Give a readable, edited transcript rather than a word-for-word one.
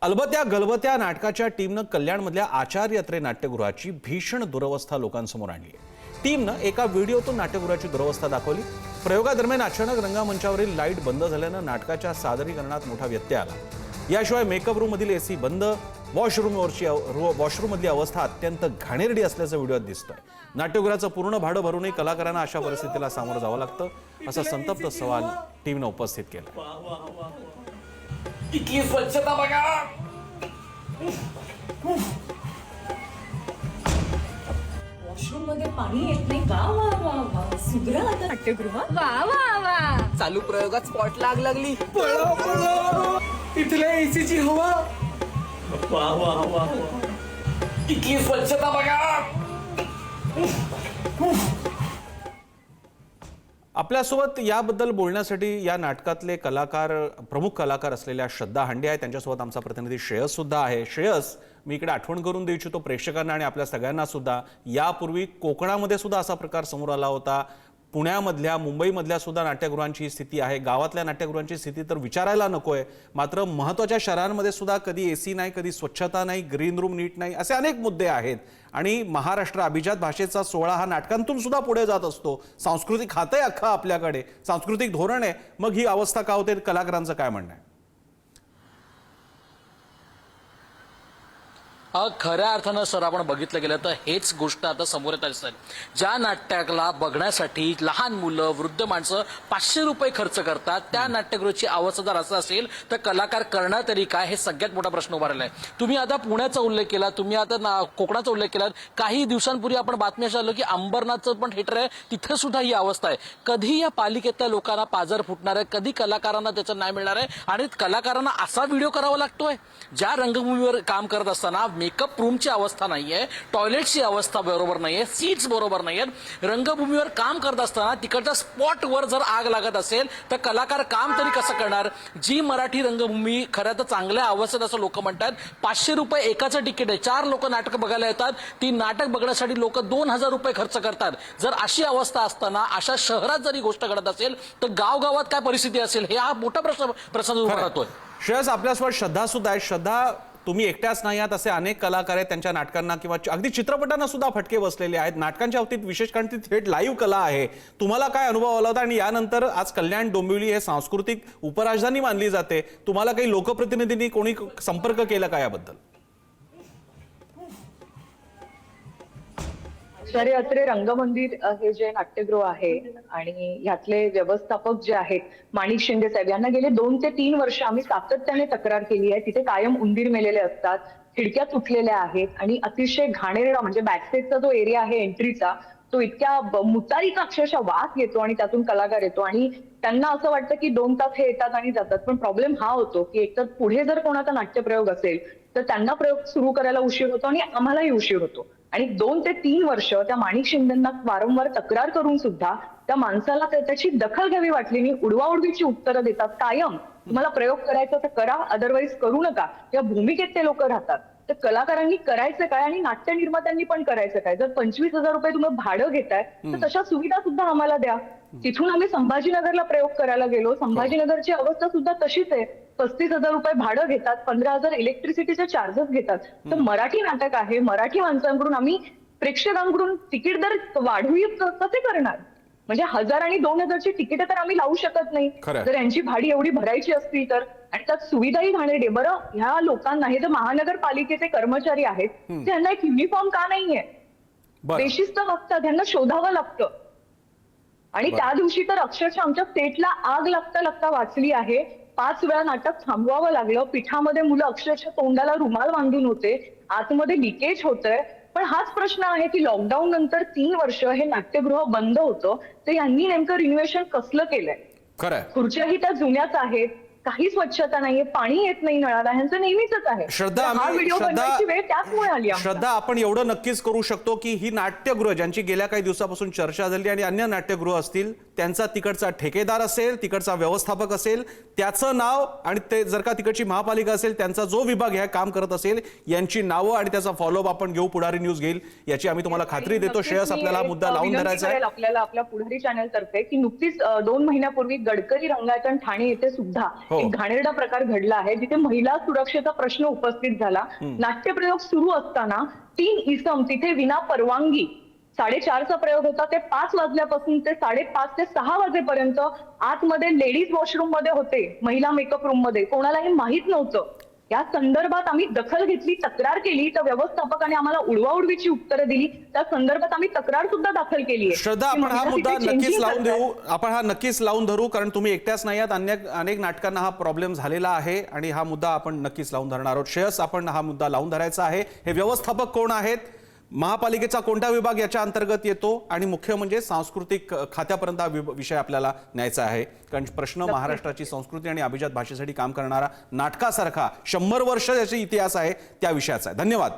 अलबत्या गलबत्या नाटकाच्या टीमनं कल्याणमधल्या आचार्य अत्रे नाट्यगृहाची भीषण दुरवस्था लोकांसमोर आणली आहे। टीमनं एका व्हिडिओतून नाट्यगृहाची दुरवस्था दाखवली। प्रयोगादरम्यान अचानक रंगमंचावरील लाईट बंद झाल्यानं नाटकाच्या सादरीकरणात मोठा व्यत्यय आला। याशिवाय मेकअप रूममधील एसी बंद, वॉशरूममधली अवस्था अत्यंत घाणेरडी असल्याचं व्हिडिओत दिसतोय। नाट्यगृहाचं पूर्ण भाडं भरूनही कलाकारांना अशा परिस्थितीला सामोरं जावं लागतं, असा संतप्त सवाल टीमनं उपस्थित केला। किती स्वच्छता बघा। वॉशरूम मध्ये पाणी येत नाही का? वा वा वा, सुधरा आता नाट्यगृह। वा वा वा, चालू प्रयोगात स्पॉट लागली। पळा पळा, इथल्या एसीची हवा। वा वा वा, किती स्वच्छता बघा। आपल्यासोबत याबद्दल बोलण्यासाठी या नाटकातले प्रमुख कलाकार असलेल्या श्रद्धा हांडे आहेत। त्यांच्यासोबत आमचा प्रतिनिधी श्रेयस सुद्धा आहे। श्रेयस, मी इकडे आठवण करून देऊ इच्छितो प्रेक्षकांना आणि आपल्या सगळ्यांना सुद्धा, यापूर्वी कोकणामध्ये सुद्धा असा प्रकार समोर आला होता। पुण्यामधल्या, मुंबईमधल्या सुद्धा नाट्यगृहांची स्थिती आहे, गावातल्या नाट्यगृहांची स्थिती तर विचारायला नकोय। मात्र महत्त्वाच्या शहरांमध्ये सुद्धा कधी एसी नाही, कधी स्वच्छता नाही, ग्रीन रूम नीट नाही, असे अनेक मुद्दे आहेत। आणि महाराष्ट्र अभिजात भाषेचा सोहळा हा नाटकांतून सुद्धा पुढे जात असतो। सांस्कृतिक खातं आहे अख्खा आपल्याकडे, सांस्कृतिक धोरण आहे, मग ही अवस्था का होते? कलाकारांचं काय म्हणणं आहे? खऱ्या अर्थानं सर आपण बघितलं गेलं तर हेच गोष्ट आता समोर येत असेल। ज्या नाट्याला बघण्यासाठी लहान मुलं, वृद्ध माणसं 500 रुपये खर्च करतात, त्या नाट्यगृहाची अवस्था जर असं असेल तर कलाकार करणार तरी काय, हे सगळ्यात मोठा प्रश्न उभारलेला आहे। तुम्ही आता पुण्याचा उल्लेख केला, तुम्ही आता कोकणाचा उल्लेख केला। काही दिवसांपूर्वी आपण बातमी अशी आलो की अंबरनाथचं पण थिएटर आहे, तिथे सुद्धा ही अवस्था आहे। कधी या पालिकेतल्या लोकांना पाजर फुटणार आहे, कधी कलाकारांना त्याचं न्याय मिळणार आहे? आणि कलाकारांना असा व्हिडिओ करावा लागतोय ज्या रंगभूमीवर काम करत असताना मेकअप रूमची अवस्था नाहीये, टॉयलेटची अवस्था बरोबर नाहीये, सीट्स बरोबर नाहीयेत। रंगभूमीवर काम करत असताना तिकडच्या स्पॉटवर जर आग लागत असेल तर कलाकार काम तरी कसं करणार? जी मराठी रंगभूमी खऱ्या तर चांगल्या अवस्थेत असं लोक म्हणतात। 500 रुपये एकाचं तिकीट आहे, 4 लोक नाटक बघायला येतात, ती नाटक बघण्यासाठी लोक 2000 रुपये खर्च करतात। जर अशी अवस्था असताना अशा शहरात जरी गोष्ट घडत असेल तर गावगावात काय परिस्थिती असेल, हे हा मोठा प्रश्न उभा राहतोय। श्रेयस, आपल्यासोबत श्रद्धा सुद्धा आहे। श्रद्धा, तुम्ही एकट्याच नाही आहात, असे अनेक कलाकार आहेत, त्यांच्या नाटकांना किंवा अगदी चित्रपटांना सुद्धा फटके बसलेले आहेत। नाटकांच्या बाबतीत विशेष कारण ती थेट लाईव्ह कला आहे। तुम्हाला काय अनुभव आला होता? आणि यानंतर आज कल्याण डोंबिवली हे सांस्कृतिक उपराजधानी मानली जाते, तुम्हाला काही लोकप्रतिनिधींनी कोणी संपर्क केला का याबद्दल? आचार्य अत्रे रंगमंदिर हे जे नाट्यगृह आहे आणि यातले व्यवस्थापक जे आहेत माणिक शिंदे साहेब, यांना गेले 2 ते 3 वर्ष आम्ही सातत्याने तक्रार केली आहे। तिथे कायम उंदीर मेलेले असतात, खिडक्या तुटलेल्या आहेत आणि अतिशय घाणेरडा म्हणजे बॅकस्टेजचा जो एरिया आहे एंट्रीचा, तो इतक्या मुतारीचा अक्षरशः वास येतो आणि त्यातून कलाकार येतो आणि त्यांना असं वाटतं की 2 तास हे येतात आणि जातात। पण प्रॉब्लेम हा होतो की एकतर पुढे जर कोणाचा नाट्यप्रयोग असेल तर त्यांना प्रयोग सुरू करायला उशीर होतो आणि आम्हालाही उशीर होतो। आणि 2 ते 3 वर्ष त्या माणिक शिंदेंना वारंवार तक्रार करून सुद्धा त्या माणसाला त्याची दखल घ्यावी वाटली नाही। उडवाउडवीची उत्तरं देतात कायम, तुम्हाला प्रयोग करायचा तर करा, अदरवाईज करू नका, या भूमिकेत ते लोक राहतात। तर कलाकारांनी करायचं काय आणि नाट्य निर्मात्यांनी पण करायचं काय? जर 25,000 रुपये तुम्ही भाडं घेताय तर तशा सुविधा सुद्धा आम्हाला द्या। तिथून आम्ही संभाजीनगरला प्रयोग करायला गेलो, संभाजीनगरची अवस्था सुद्धा तशीच आहे। 35,000 रुपये भाडं घेतात, 15,000 इलेक्ट्रिसिटीचे चार्जेस घेतात। तर मराठी नाटक आहे, मराठी माणसांकडून आम्ही प्रेक्षकांकडून तिकीट दर वाढवू कसे करणार? म्हणजे 1000 आणि 2000ची तिकीट तर आम्ही लावू शकत नाही जर यांची भाडी एवढी भरायची असतील तर। आणि त्यात सुविधाही घाणेरडे। बरं, ह्या लोकांना, हे जे महानगरपालिकेचे कर्मचारी आहेत, त्यांना एक युनिफॉर्म का नाहीये? बेशिस्त वागतात, त्यांना शोधावं लागतं। आणि त्या दिवशी तर अक्षरशः आमच्या सेटला आग लागता वाचली आहे। 5 वेळा नाटक थांबवावं लागलं, पिठामध्ये मुलं अक्षरशः तोंडाला रुमाल बांधून होते, आतमध्ये लिकेज होतंय। पण हाच प्रश्न आहे की लॉकडाऊन नंतर 3 वर्ष हे नाट्यगृह बंद होतं, तर यांनी नेमकं रिनोव्हेशन कसलं केलंय? खुर्च्याही त्या जुन्याच आहेत, काही स्वच्छता नाहीये, पाणी येत नाही नळाला, ह्यांचं नेहमीच आहे। श्रद्धा, हा व्हिडिओ बनवायची वेळ त्याचमुळे आली। श्रद्धा, आपण एवढं नक्कीच करू शकतो की ही नाट्यगृह ज्यांची गेल्या काही दिवसापासून चर्चा झाली आणि अन्य नाट्यगृह असतील त्यांचा तिकडचा ठेकेदार असेल, तिकडचा व्यवस्थापक असेल, त्याचं नाव आणि ते जर का तिकडची महापालिका असेल, त्यांचा जो विभाग ह्या काम करत असेल, यांची नावं आणि त्याचा फॉलोअप आपण घेऊ, पुढारी न्यूज घेईल, याची आम्ही तुम्हाला खात्री देतो. श्रेयस, आपल्याला हा मुद्दा लावून धरायचा आहे. आपल्याला आपल्या पुढारी चॅनल तर्फे की नुकतीच 2 महिन्यापूर्वी गडकरी रंगायतन ठाणे येथे सुद्धा एक घाणेरडा प्रकार घडला आहे, जिथे महिला सुरक्षेचा प्रश्न उपस्थित झाला. नाट्यप्रयोग सुरू असताना 3 इसम तिथे विना परवानगी 4:30चा प्रयोग होता, ते 5 वाजल्यापासून ते 5:30 ते 6 वाजेपर्यंत आतमध्ये लेडीज वॉशरूम मध्ये होते, महिला मेकअप रूम मध्ये, कोणालाही माहित नव्हतं. या संदर्भात आम्ही दखल घेतली, तक्रार केली, तर व्यवस्थापकाने आम्हाला उडवाउडवीची उत्तरं दिली. त्या संदर्भात आम्ही तक्रार सुद्धा दाखल केली आहे. श्रद्धा, आपण हा मुद्दा नक्कीच लावून देऊ, आपण हा नक्कीच लावून धरू, कारण तुम्ही एकट्याच नाही आहात, अनेक नाटकांना हा प्रॉब्लेम झालेला आहे आणि हा मुद्दा आपण नक्कीच लावून धरणार आहोत. श्रेयस, आपण हा मुद्दा लावून धरायचा आहे. हे व्यवस्थापक कोण आहेत, महापालिकेचा कोणता विभाग याच्या अंतर्गत येतो, आणि मुख्य म्हणजे सांस्कृतिक खात्यापर्यंत हा विषय आपल्याला न्यायचा आहे. कारण प्रश्न महाराष्ट्राची संस्कृती आणि अभिजात भाषेसाठी काम करणारा नाटकासारखा 100 वर्ष याचा इतिहास आहे, त्या विषयाचा आहे. धन्यवाद.